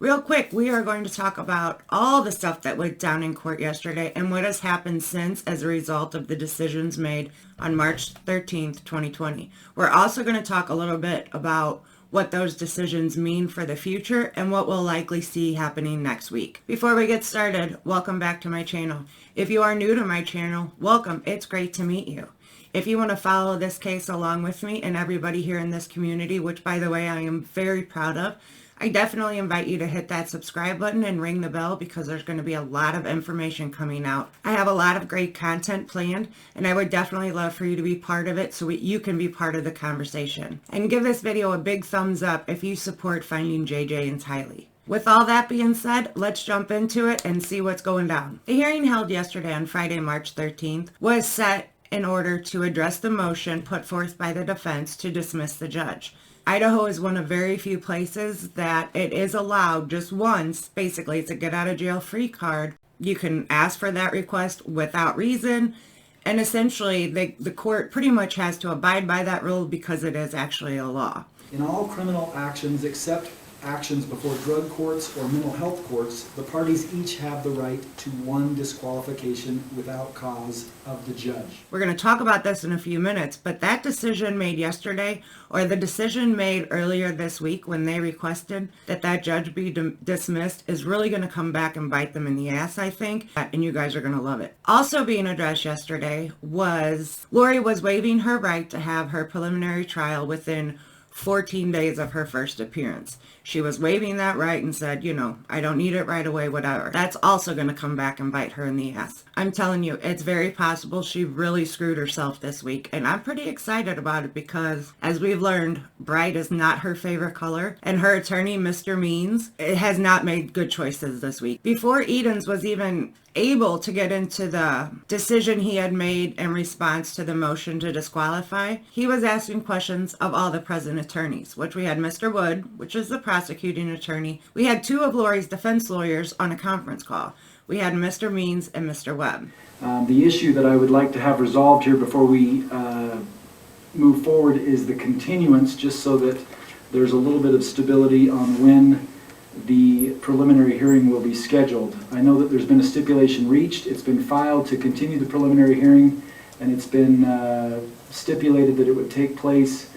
Real quick, we are going to talk about all the stuff that went down in court yesterday and what has happened since as a result of the decisions made on March 13th, 2020. We're also going to talk a little bit about what those decisions mean for the future and what we'll likely see happening next week. Before we get started, welcome back to my channel. If you are new to my channel, welcome. It's great to meet you. If you want to follow this case along with me and everybody here in this community, which by the way, I am very proud of, I definitely invite you to hit that subscribe button and ring the bell because there's going to be a lot of information coming out. I have a lot of great content planned and I would definitely love for you to be part of it so you can be part of the conversation. And give this video a big thumbs up if you support finding JJ and Tylee. With all that being said, let's jump into it and see what's going down. The hearing held yesterday on Friday, March 13th was set in order to address the motion put forth by the defense to dismiss the judge. Idaho is one of very few places that it is allowed just once. Basically, it's a get out of jail free card. You can ask for that request without reason. And essentially, the court pretty much has to abide by that rule because it is actually a law. In all criminal actions except actions before drug courts or mental health courts, the parties each have the right to one disqualification without cause of the judge. We're going to talk about this in a few minutes, but that decision made yesterday, or the decision made earlier this week when they requested that judge be dismissed, is really going to come back and bite them in the ass, I think, and you guys are going to love it. Also being addressed yesterday was Lori was waiving her right to have her preliminary trial within 14 days of her first appearance. She was waiving that right and said, I don't need it right away, whatever. That's also going to come back and bite her in the ass. I'm telling you, it's very possible she really screwed herself this week. And I'm pretty excited about it because, as we've learned, bright is not her favorite color. And her attorney, Mr. Means, has not made good choices this week. Before Edens was even able to get into the decision he had made in response to the motion to disqualify, he was asking questions of all the present attorneys, which we had Mr. Wood, which is the prosecuting attorney. We had two of Lori's defense lawyers on a conference call. We had Mr. Means and Mr. Webb. The issue that I would like to have resolved here before we move forward is the continuance, just so that there's a little bit of stability on when the preliminary hearing will be scheduled. I know that there's been a stipulation reached. It's been filed to continue the preliminary hearing, and it's been stipulated that it would take place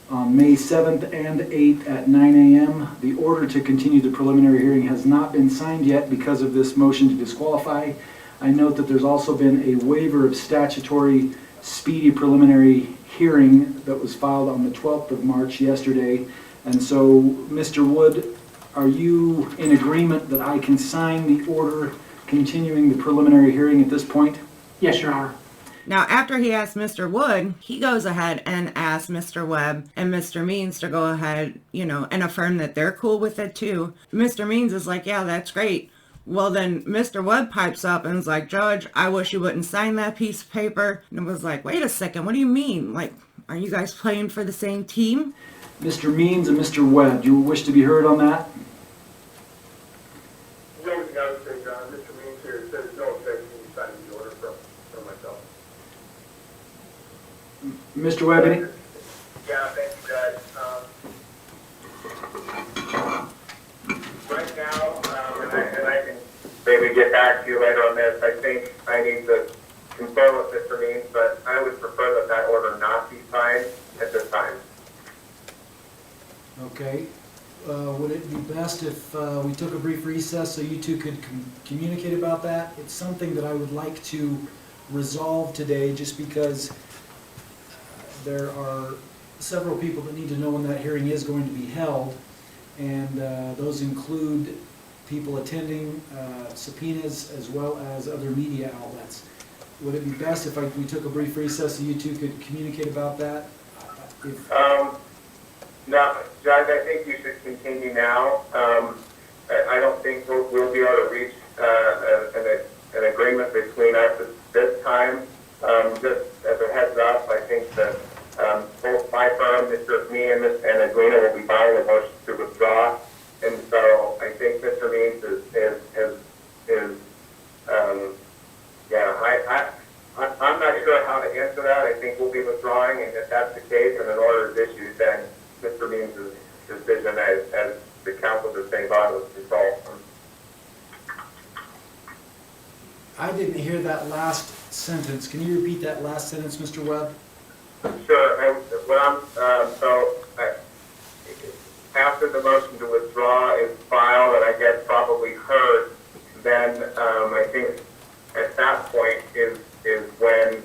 on May 7th and 8th at 9 a.m. The order to continue the preliminary hearing has not been signed yet because of this motion to disqualify. I note that there's also been a waiver of statutory speedy preliminary hearing that was filed on the 12th of March yesterday. And so, Mr. Wood, are you in agreement that I can sign the order continuing the preliminary hearing at this point? Yes, Your Honor. Now, after he asked Mr. Wood, he goes ahead and asks Mr. Webb and Mr. Means to go ahead, and affirm that they're cool with it too. Mr. Means is like, yeah, that's great. Well, then Mr. Webb pipes up and is like, Judge, I wish you wouldn't sign that piece of paper. And it was like, wait a second, what do you mean? Like, are you guys playing for the same team? Mr. Means and Mr. Webb, do you wish to be heard on that? Mr. Means here says no objection to signing the order from myself. Mr. Webb, any? Yeah, thank you, Judge. Right now, and I can maybe get back to you later on this, I think I need to confer with Mr. Means, but I would prefer that order not be signed at this time. Okay. Would it be best if we took a brief recess so you two could communicate about that? It's something that I would like to resolve today just because there are several people that need to know when that hearing is going to be held, and those include people attending, subpoenas, as well as other media outlets. Would it be best if we took a brief recess so you two could communicate about that? No, Judge, I think you should continue now. I don't think we'll be able to reach an agreement between us at this time. Just as a heads up, I think that both my firm, me and Edwina will be filing a motion to withdraw. And so I think Mr. Means I'm not sure how to answer that. I think we'll be withdrawing, and if that's the case and an order is issued, then Mr. Means' decision as the counsel to St. Vallow is controlled. I didn't hear that last sentence. Can you repeat that last sentence, Mr. Webb? Sure. After the motion to withdraw is filed and I guess probably heard, then I think at that point is when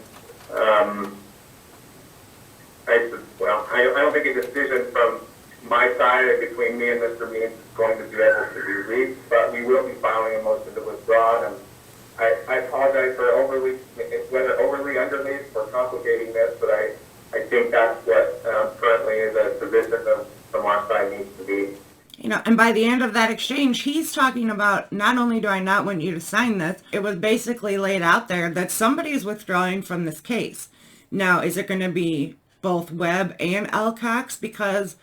I don't think a decision from my side or between me and Mr. Means is going to be able to be reached, but we will be filing a motion to withdraw. And I apologize for whether overly underneath or complicating this, but I think that's what currently is a position from our side needs to be. You know, and by the end of that exchange, he's talking about, not only do I not want you to sign this, it was basically laid out there that somebody is withdrawing from this case. Now, is it going to be both Webb and Elcox? Because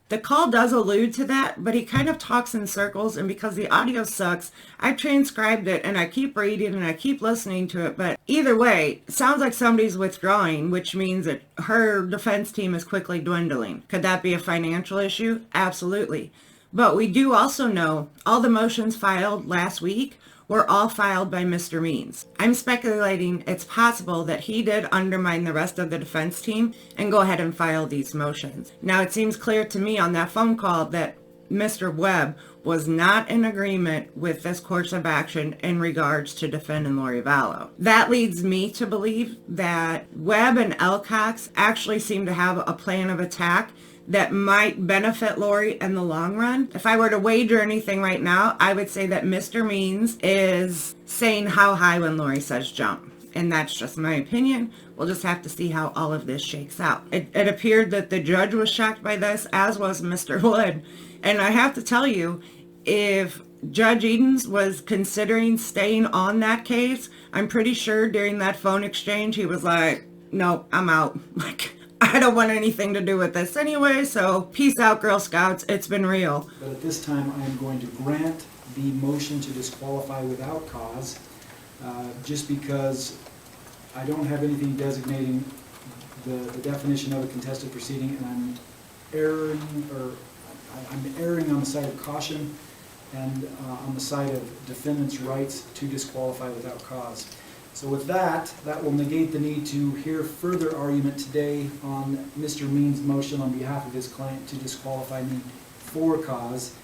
the call does allude to that, but he kind of talks in circles, and because the audio sucks, I've transcribed it and I keep reading and I keep listening to it, but either way, it sounds like somebody's withdrawing, which means that her defense team is quickly dwindling. Could that be a financial issue? Absolutely. But we do also know all the motions filed last week were all filed by Mr. Means. I'm speculating it's possible that he did undermine the rest of the defense team and go ahead and file these motions. Now, it seems clear to me on that phone call that Mr. Webb was not in agreement with this course of action in regards to defending Lori Vallow. That leads me to believe that Webb and Elcox actually seem to have a plan of attack that might benefit Lori in the long run. If I were to wager anything right now, I would say that Mr. Means is saying how high when Lori says jump. And that's just my opinion. We'll just have to see how all of this shakes out. It appeared that the judge was shocked by this, as was Mr. Wood. And I have to tell you, if Judge Edens was considering staying on that case, I'm pretty sure during that phone exchange, he was like, no, I'm out. Like, I don't want anything to do with this anyway, so peace out, Girl Scouts. It's been real. But at this time, I am going to grant the motion to disqualify without cause, just because I don't have anything designating the definition of a contested proceeding, and I'm erring on the side of caution and on the side of defendant's rights to disqualify without cause. So with that will negate the need to hear further argument today on Mr. Means' motion on behalf of his client to disqualify me for cause.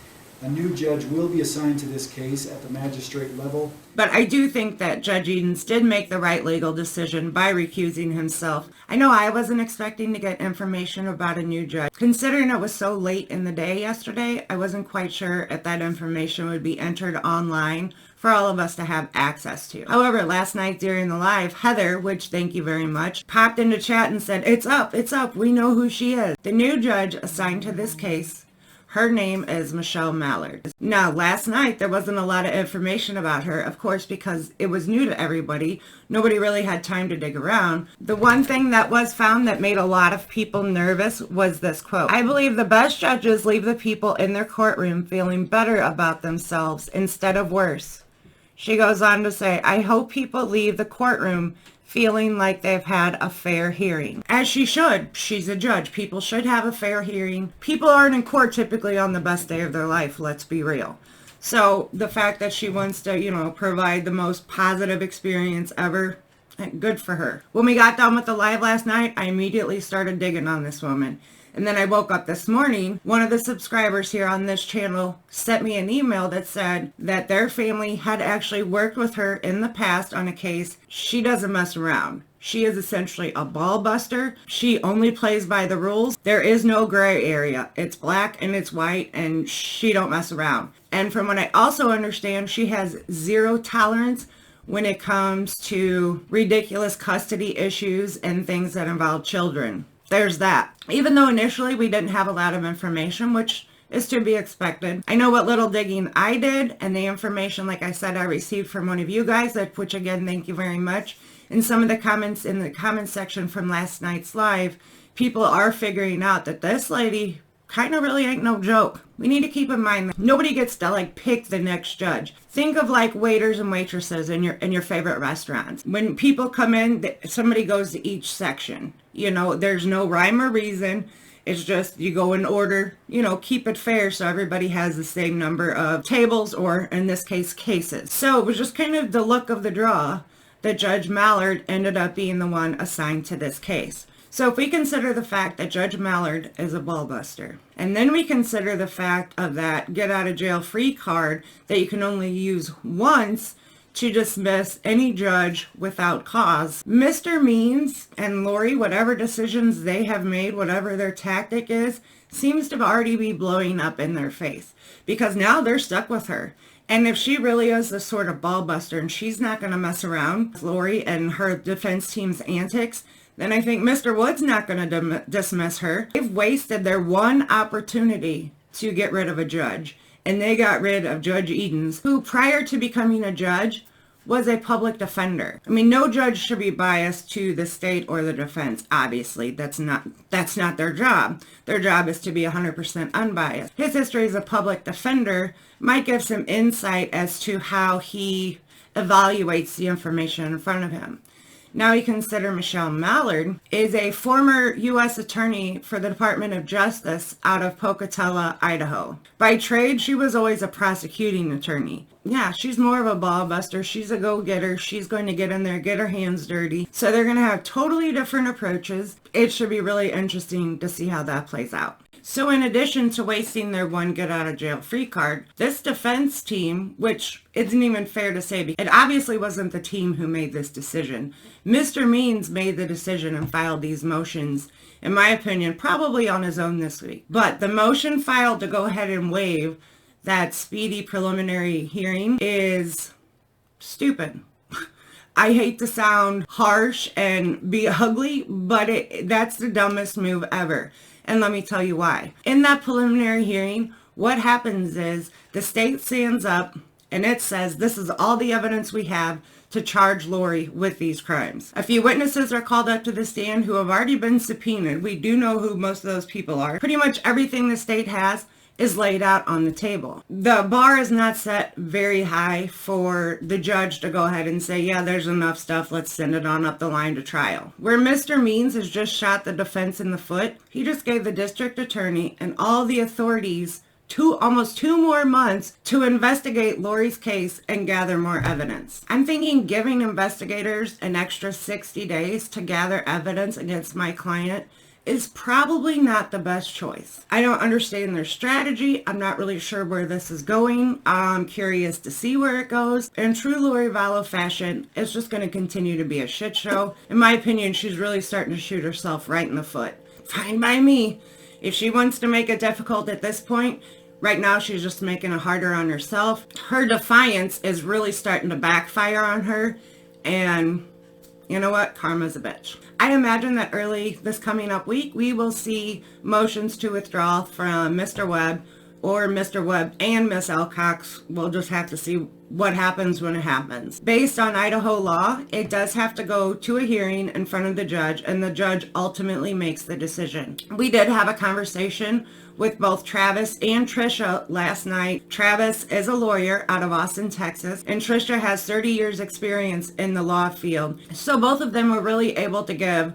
A new judge will be assigned to this case at the magistrate level. But I do think that Judge Edens did make the right legal decision by recusing himself. I know I wasn't expecting to get information about a new judge. Considering it was so late in the day yesterday, I wasn't quite sure if that information would be entered online for all of us to have access to. However, last night during the live, Heather, which thank you very much, popped into chat and said, it's up, we know who she is. The new judge assigned to this case, her name is Michelle Mallard. Now, last night, there wasn't a lot of information about her, of course, because it was new to everybody. Nobody really had time to dig around. The one thing that was found that made a lot of people nervous was this quote. I believe the best judges leave the people in their courtroom feeling better about themselves instead of worse. She goes on to say, I hope people leave the courtroom feeling like they've had a fair hearing. As she should. She's a judge. People should have a fair hearing. People aren't in court typically on the best day of their life, let's be real. So the fact that she wants to, provide the most positive experience ever, good for her. When we got done with the live last night, I immediately started digging on this woman. And then I woke up this morning, one of the subscribers here on this channel sent me an email that said that their family had actually worked with her in the past on a case. She doesn't mess around. She is essentially a ball buster. She only plays by the rules. There is no gray area. It's black and it's white, and she don't mess around. And from what I also understand, she has zero tolerance when it comes to ridiculous custody issues and things that involve children. There's that. Even though initially we didn't have a lot of information, which is to be expected. I know what little digging I did, and the information, like I said, I received from one of you guys, which again, thank you very much. And some of the comments in the comment section from last night's live, people are figuring out that this lady kind of really ain't no joke. We need to keep in mind that nobody gets to pick the next judge. Think of waiters and waitresses in your favorite restaurants. When people come in, somebody goes to each section. There's no rhyme or reason. It's just you go in order, keep it fair so everybody has the same number of tables, or in this case, cases. So it was just kind of the luck of the draw that Judge Mallard ended up being the one assigned to this case. So if we consider the fact that Judge Mallard is a ballbuster, and then we consider the fact of that get out of jail free card that you can only use once to dismiss any judge without cause, Mr. Means and Lori, whatever decisions they have made, whatever their tactic is, seems to already be blowing up in their face, because now they're stuck with her. And if she really is the sort of ballbuster and she's not going to mess around with Lori and her defense team's antics, then I think Mr. Wood's not going to dismiss her. They've wasted their one opportunity to get rid of a judge, and they got rid of Judge Edens, who prior to becoming a judge was a public defender. I mean, no judge should be biased to the state or the defense. Obviously, that's not their job. Their job is to be 100% unbiased. His history as a public defender might give some insight as to how he evaluates the information in front of him. Now you consider Michelle Mallard is a former U.S. attorney for the Department of Justice out of Pocatello, Idaho. By trade, she was always a prosecuting attorney. Yeah, she's more of a ballbuster. She's a go-getter. She's going to get in there, get her hands dirty. So they're going to have totally different approaches. It should be really interesting to see how that plays out. So in addition to wasting their one get-out-of-jail-free card, this defense team, which isn't even fair to say, it obviously wasn't the team who made this decision. Mr. Means made the decision and filed these motions, in my opinion, probably on his own this week. But the motion filed to go ahead and waive that speedy preliminary hearing is stupid. I hate to sound harsh and be ugly, but that's the dumbest move ever. And let me tell you why. In that preliminary hearing, what happens is the state stands up and it says, this is all the evidence we have to charge Lori with these crimes. A few witnesses are called up to the stand who have already been subpoenaed. We do know who most of those people are. Pretty much everything the state has is laid out on the table. The bar is not set very high for the judge to go ahead and say, yeah, there's enough stuff, let's send it on up the line to trial. Where Mr. Means has just shot the defense in the foot, he just gave the district attorney and all the authorities almost 2 more months to investigate Lori's case and gather more evidence. I'm thinking giving investigators an extra 60 days to gather evidence against my client is probably not the best choice. I don't understand their strategy. I'm not really sure where this is going. I'm curious to see where it goes. In true Lori Vallow fashion, it's just going to continue to be a shit show. In my opinion, she's really starting to shoot herself right in the foot. Fine by me. If she wants to make it difficult at this point, right now she's just making it harder on herself. Her defiance is really starting to backfire on her, and you know what? Karma's a bitch. I imagine that early this coming up week, we will see motions to withdraw from Mr. Webb or Mr. Webb and Miss Elcox. We'll just have to see what happens when it happens. Based on Idaho law, it does have to go to a hearing in front of the judge, and the judge ultimately makes the decision. We did have a conversation with both Travis and Trisha last night. Travis is a lawyer out of Austin, Texas, and Trisha has 30 years experience in the law field. So both of them were really able to give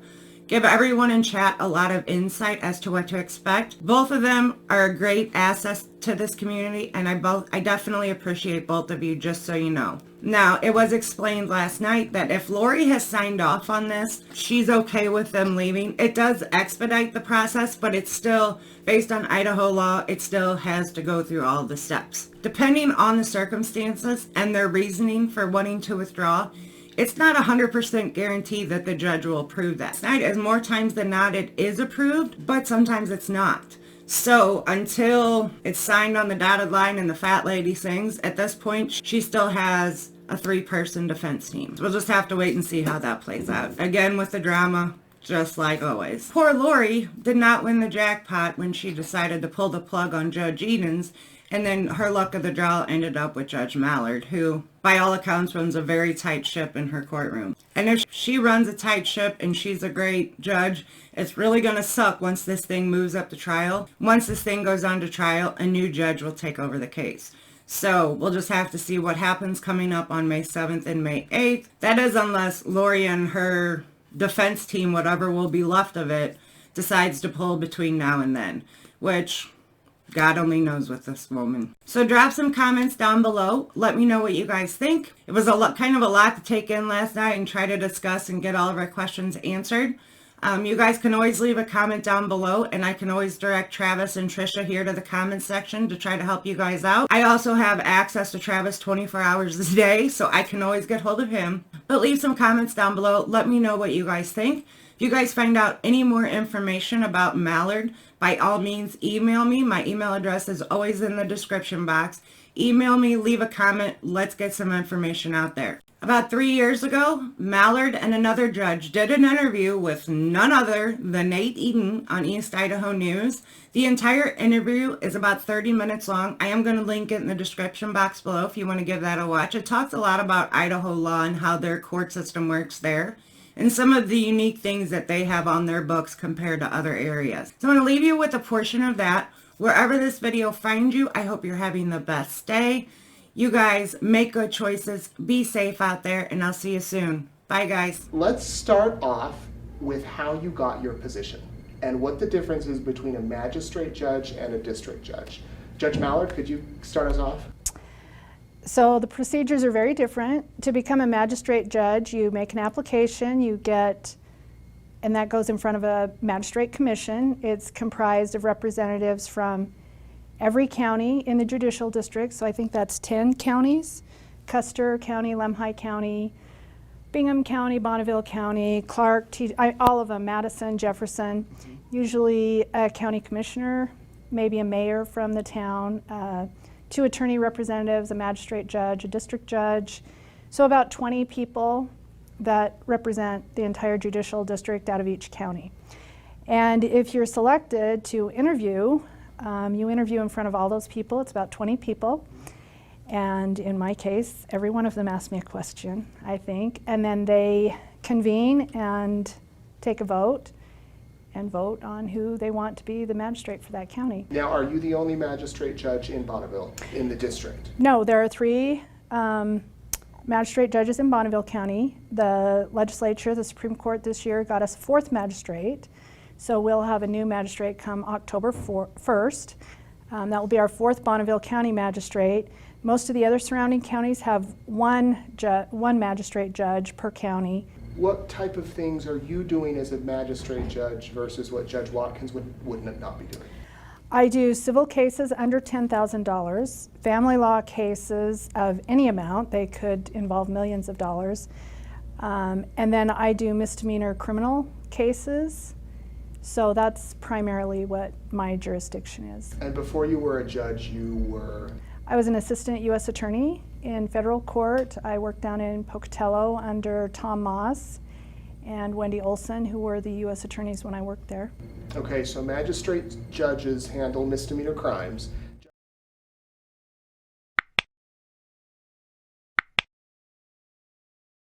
everyone in chat a lot of insight as to what to expect. Both of them are a great asset to this community, and I definitely appreciate both of you, just so you know. Now, it was explained last night that if Lori has signed off on this, she's okay with them leaving. It does expedite the process, but it's still, based on Idaho law, it still has to go through all the steps. Depending on the circumstances and their reasoning for wanting to withdraw, it's not 100% guaranteed that the judge will approve that. Tonight, as more times than not, it is approved, but sometimes it's not. So until it's signed on the dotted line and the fat lady sings, at this point, she still has a 3-person defense team. We'll just have to wait and see how that plays out. Again, with the drama, just like always. Poor Lori did not win the jackpot when she decided to pull the plug on Judge Edens, and then her luck of the draw ended up with Judge Mallard, who, by all accounts, runs a very tight ship in her courtroom. And if she runs a tight ship and she's a great judge, it's really going to suck once this thing moves up to trial. Once this thing goes on to trial, a new judge will take over the case. So we'll just have to see what happens coming up on May 7th and May 8th. That is unless Lori and her defense team, whatever will be left of it, decides to pull between now and then, which God only knows with this woman. So drop some comments down below. Let me know what you guys think. It was kind of a lot to take in last night and try to discuss and get all of our questions answered. You guys can always leave a comment down below, and I can always direct Travis and Trisha here to the comments section to try to help you guys out. I also have access to Travis 24 hours a day, so I can always get hold of him. But leave some comments down below. Let me know what you guys think. If you guys find out any more information about Mallard, by all means, email me. My email address is always in the description box. Email me, leave a comment. Let's get some information out there. About 3 years ago, Mallard and another judge did an interview with none other than Nate Eden on East Idaho News. The entire interview is about 30 minutes long. I am going to link it in the description box below if you want to give that a watch. It talks a lot about Idaho law and how their court system works there, and some of the unique things that they have on their books compared to other areas. So I'm going to leave you with a portion of that. Wherever this video finds you, I hope you're having the best day. You guys make good choices, be safe out there, and I'll see you soon. Bye, guys. Let's start off with how you got your position and what the difference is between a magistrate judge and a district judge. Judge Mallard, could you start us off? So the procedures are very different. To become a magistrate judge, you make an application, and that goes in front of a magistrate commission. It's comprised of representatives from every county in the judicial district, so I think that's 10 counties: Custer County, Lemhi County, Bingham County, Bonneville County, Clark, all of them, Madison, Jefferson. Usually a county commissioner, maybe a mayor from the town, 2 attorney representatives, a magistrate judge, a district judge. So about 20 people that represent the entire judicial district out of each county. And if you're selected to interview, you interview in front of all those people. It's about 20 people. And in my case, every one of them asked me a question, I think. And then they convene and take a vote and vote on who they want to be the magistrate for that county. Now, are you the only magistrate judge in Bonneville, in the district? No, there are 3 magistrate judges in Bonneville County. The legislature, the Supreme Court this year got us a 4th magistrate. So we'll have a new magistrate come October 1st. That will be our 4th Bonneville County magistrate. Most of the other surrounding counties have one magistrate judge per county. What type of things are you doing as a magistrate judge versus what Judge Watkins would not be doing? I do civil cases under $10,000, family law cases of any amount. They could involve millions of dollars. And then I do misdemeanor criminal cases. So that's primarily what my jurisdiction is. And before you were a judge, you were? I was an assistant U.S. attorney in federal court. I worked down in Pocatello under Tom Moss and Wendy Olson, who were the U.S. attorneys when I worked there. Okay, so magistrate judges handle misdemeanor crimes.